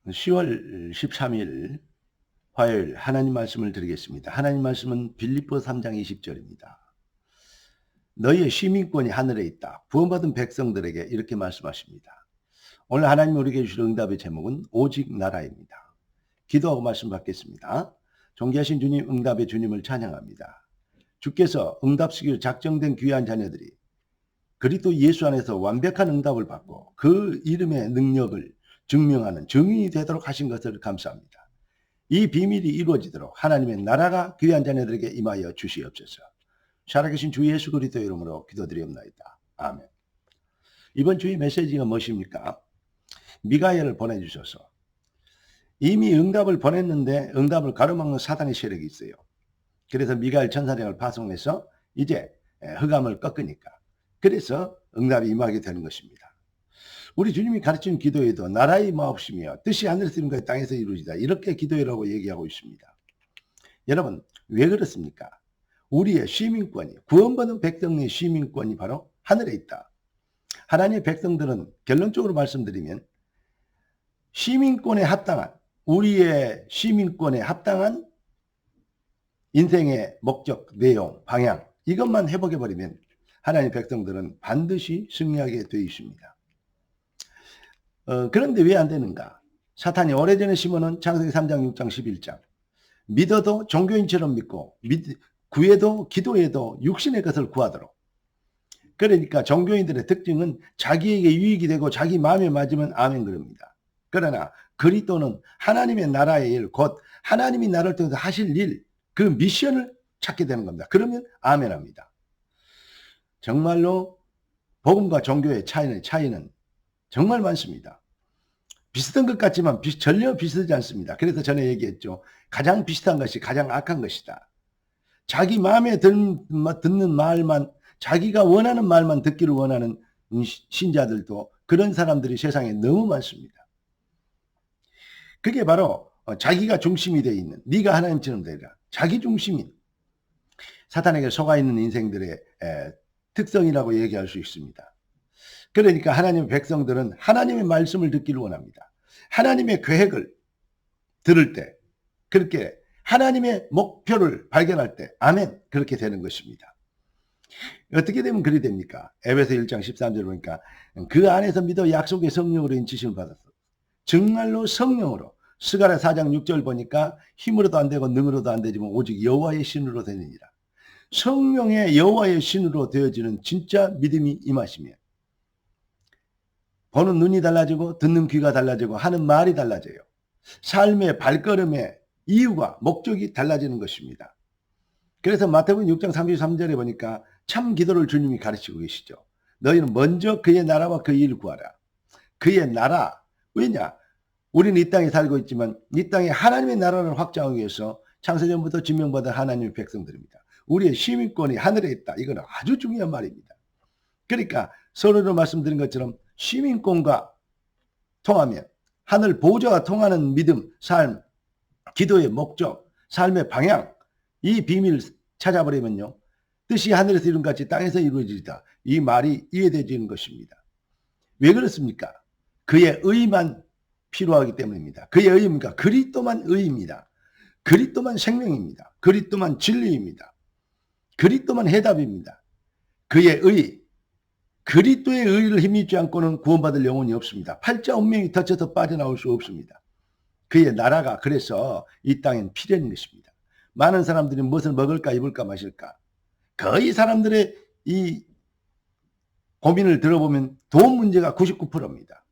10월 13일 화요일 하나님 말씀을 드리겠습니다. 하나님 말씀은 빌립보 3장 20절입니다. 너희의 시민권이 하늘에 있다. 구원받은 백성들에게 이렇게 말씀하십니다. 오늘 하나님 우리에게 주실 응답의 제목은 오직 나라입니다. 기도하고 말씀 받겠습니다. 존귀하신 주님, 응답의 주님을 찬양합니다. 주께서 응답시키기로 작정된 귀한 자녀들이 그리스도 예수 안에서 완벽한 응답을 받고 그 이름의 능력을 증명하는 증인이 되도록 하신 것을 감사합니다. 이 비밀이 이루어지도록 하나님의 나라가 귀한 자녀들에게 임하여 주시옵소서. 살아계신 주 예수 그리스도 이름으로 기도드리옵나이다. 아멘. 이번 주의 메시지가 무엇입니까? 미가엘을 보내주셔서 이미 응답을 보냈는데 응답을 가로막는 사단의 세력이 있어요. 그래서 미가엘 천사장을 파송해서 이제 흑암을 꺾으니까 그래서 응답이 임하게 되는 것입니다. 우리 주님이 가르치는 기도에도 나라의 마옵시며 뜻이 하늘에서 이룬 것 땅에서 이루어지다 이렇게 기도해라고 얘기하고 있습니다. 여러분 왜 그렇습니까? 우리의 시민권이 구원받은 백성의 시민권이 바로 하늘에 있다. 하나님의 백성들은 결론적으로 말씀드리면 시민권에 합당한 우리의 시민권에 합당한 인생의 목적, 내용, 방향 이것만 회복해버리면 하나님의 백성들은 반드시 승리하게 되어 있습니다. 그런데 왜 안 되는가? 사탄이 오래전에 심어놓은 창세기 3장, 6장, 11장 믿어도 종교인처럼 믿고 구해도 기도해도 육신의 것을 구하도록. 그러니까 종교인들의 특징은 자기에게 유익이 되고 자기 마음에 맞으면 아멘 그럽니다. 그러나 그리스도는 하나님의 나라의 일, 곧 하나님이 나를 통해서 하실 일, 그 미션을 찾게 되는 겁니다. 그러면 아멘 합니다. 정말로 복음과 종교의 차이는 정말 많습니다. 비슷한 것 같지만 전혀 비슷하지 않습니다. 그래서 전에 얘기했죠. 가장 비슷한 것이 가장 악한 것이다. 자기 마음에 듣는 말만, 자기가 원하는 말만 듣기를 원하는 신자들도 그런 사람들이 세상에 너무 많습니다. 그게 바로 자기가 중심이 되어 있는, 네가 하나님처럼 되리라. 자기 중심인 사탄에게 속아 있는 인생들의 특성이라고 얘기할 수 있습니다. 그러니까 하나님의 백성들은 하나님의 말씀을 듣기를 원합니다. 하나님의 계획을 들을 때 그렇게 하나님의 목표를 발견할 때 아멘 그렇게 되는 것입니다. 어떻게 되면 그리 됩니까? 에베소 1장 13절 보니까 그 안에서 믿어 약속의 성령으로 인치심을 받았어. 정말로 성령으로 스가랴 4장 6절 보니까 힘으로도 안 되고 능으로도 안 되지만 오직 여호와의 신으로 되느니라. 성령의 여호와의 신으로 되어지는 진짜 믿음이 임하시면 보는 눈이 달라지고 듣는 귀가 달라지고 하는 말이 달라져요. 삶의 발걸음의 이유가 목적이 달라지는 것입니다. 그래서 마태복음 6장 33절에 보니까 참 기도를 주님이 가르치고 계시죠. 너희는 먼저 그의 나라와 그 일을 구하라. 그의 나라. 왜냐? 우리는 이 땅에 살고 있지만 이 땅에 하나님의 나라를 확장하기 위해서 창세전부터 지명받은 하나님의 백성들입니다. 우리의 시민권이 하늘에 있다. 이건 아주 중요한 말입니다. 그러니까 서론으로 말씀드린 것처럼 시민권과 통하면 하늘 보좌가 통하는 믿음, 삶, 기도의 목적, 삶의 방향 이 비밀을 찾아버리면요. 뜻이 하늘에서 이룬 같이 땅에서 이루어지다. 이 말이 이해되지는 것입니다. 왜 그렇습니까? 그의 의만 필요하기 때문입니다. 그의 의입니까? 그리스도만 의입니다. 그리스도만 생명입니다. 그리스도만 진리입니다. 그리스도만 해답입니다. 그의 의, 그리스도의 의를 힘입지 않고는 구원받을 영혼이 없습니다. 팔자 운명이 덧쳐서 빠져나올 수 없습니다. 그의 나라가 그래서 이 땅엔 필요한 것입니다. 많은 사람들이 무엇을 먹을까 입을까 마실까 거의 사람들의 이 고민을 들어보면 돈 문제가 99%입니다.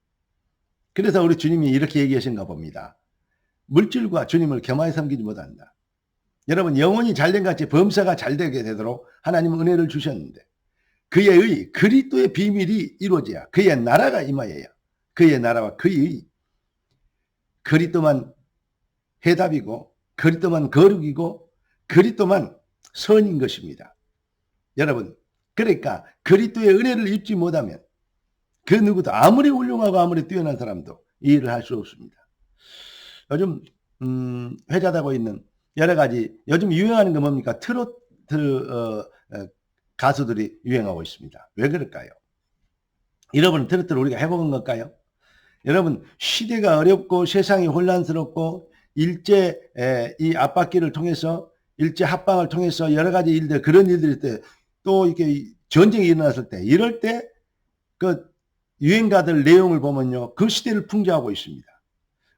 그래서 우리 주님이 이렇게 얘기하신가 봅니다. 물질과 주님을 겸하여 섬기지 못한다. 여러분 영혼이 잘된 같이 범사가 잘되게 되도록 하나님은 은혜를 주셨는데 그의 의, 그리스도의 비밀이 이루어져야 그의 나라가 임하여야 그의 나라와 그의 의, 그리스도만 해답이고 그리스도만 거룩이고 그리스도만 선인 것입니다. 여러분 그러니까 그리스도의 은혜를 입지 못하면 그 누구도 아무리 훌륭하고 아무리 뛰어난 사람도 이 일을 할 수 없습니다. 요즘 회자되고 있는 여러 가지 요즘 유행하는 거 뭡니까? 트로트 가수들이 유행하고 있습니다. 왜 그럴까요? 잃어버린 트로트를 우리가 해먹은 걸까요? 여러분, 시대가 어렵고 세상이 혼란스럽고 일제 이 압박기를 통해서 일제 합방을 통해서 여러 가지 일들, 그런 일들일 때, 또 이렇게 전쟁이 일어났을 때, 이럴 때 그 유행가들 내용을 보면요, 그 시대를 풍자하고 있습니다.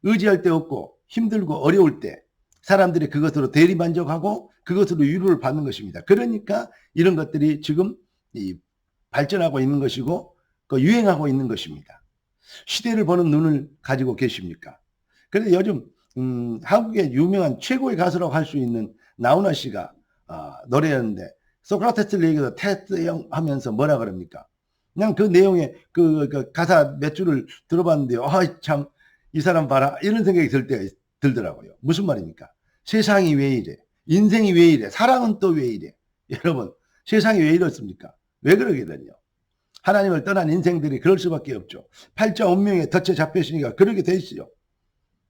의지할 데 없고 힘들고 어려울 때 사람들이 그것으로 대리만족하고 그것으로 위로를 받는 것입니다. 그러니까 이런 것들이 지금 발전하고 있는 것이고 유행하고 있는 것입니다. 시대를 보는 눈을 가지고 계십니까? 그런데 요즘 한국의 유명한 최고의 가수라고 할 수 있는 나훈아 씨가 노래였는데, 소크라테스를 얘기해서 테스트형 하면서 뭐라 그럽니까? 그냥 그 내용의 그 가사 몇 줄을 들어봤는데요, 참 이 사람 봐라, 이런 생각이 들 때가 들더라고요. 무슨 말입니까? 세상이 왜 이래? 인생이 왜 이래? 사랑은 또 왜 이래? 여러분, 세상이 왜 이렇습니까? 왜 그러게 되냐? 하나님을 떠난 인생들이 그럴 수밖에 없죠. 팔자 운명에 덫에 잡혔으니까 그렇게 돼 있어요.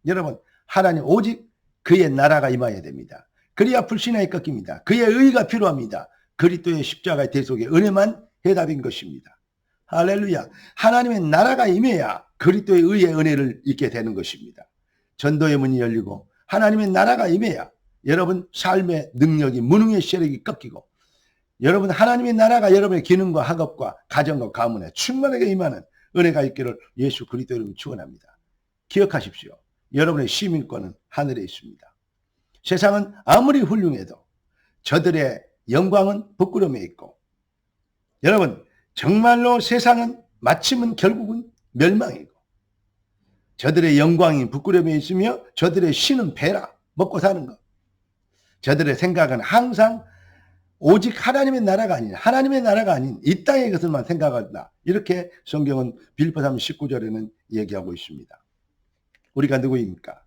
여러분, 하나님 오직 그의 나라가 임해야 됩니다. 그래야 불신앙이 꺾입니다. 그의 의가 필요합니다. 그리스도의 십자가의 대속의 은혜만 해답인 것입니다. 할렐루야. 하나님의 나라가 임해야 그리스도의 의의 은혜를 잊게 되는 것입니다. 전도의 문이 열리고 하나님의 나라가 임해야 여러분 삶의 능력이, 무능의 세력이 꺾이고, 여러분 하나님의 나라가 여러분의 기능과 학업과 가정과 가문에 충만하게 임하는 은혜가 있기를 예수 그리스도 이름으로 축원합니다. 기억하십시오. 여러분의 시민권은 하늘에 있습니다. 세상은 아무리 훌륭해도 저들의 영광은 부끄러움에 있고, 여러분 정말로 세상은 마침은 결국은 멸망이고, 저들의 영광이 부끄러움에 있으며 저들의 신은 배라, 먹고 사는 것. 저들의 생각은 항상 오직 하나님의 나라가 아닌 이 땅의 것을만 생각한다. 이렇게 성경은 빌립보 3장 19절에는 얘기하고 있습니다. 우리가 누구입니까?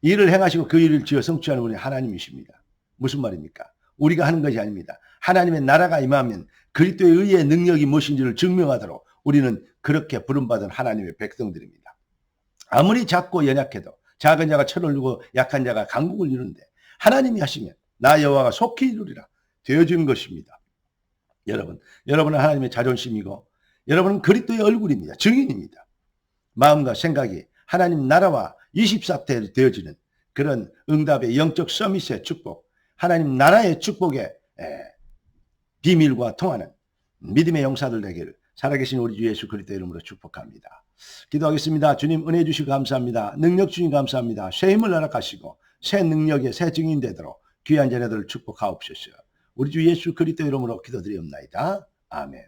일을 행하시고 그 일을 지어 성취하는 분이 하나님이십니다. 무슨 말입니까? 우리가 하는 것이 아닙니다. 하나님의 나라가 임하면 그리스도의 의의 능력이 무엇인지를 증명하도록 우리는 그렇게 부름받은 하나님의 백성들입니다. 아무리 작고 연약해도 작은 자가 철을 이루고 약한 자가 강국을 이루는데 하나님이 하시면 나 여호와가 속히 이루리라 되어지는 것입니다. 여러분은 하나님의 자존심이고 여러분은 그리스도의 얼굴입니다. 증인입니다. 마음과 생각이 하나님 나라와 24대 되어지는 그런 응답의 영적 서밋의 축복, 하나님 나라의 축복의 비밀과 통하는 믿음의 용사들 되기를 살아계신 우리 주 예수 그리스도 이름으로 축복합니다. 기도하겠습니다. 주님 은혜 주시고 감사합니다. 능력 주님 감사합니다. 새 힘을 허락하시고 새 능력의 새 증인 되도록 귀한 자녀들을 축복하옵소서. 우리 주 예수 그리스도 이름으로 기도드리옵나이다. 아멘.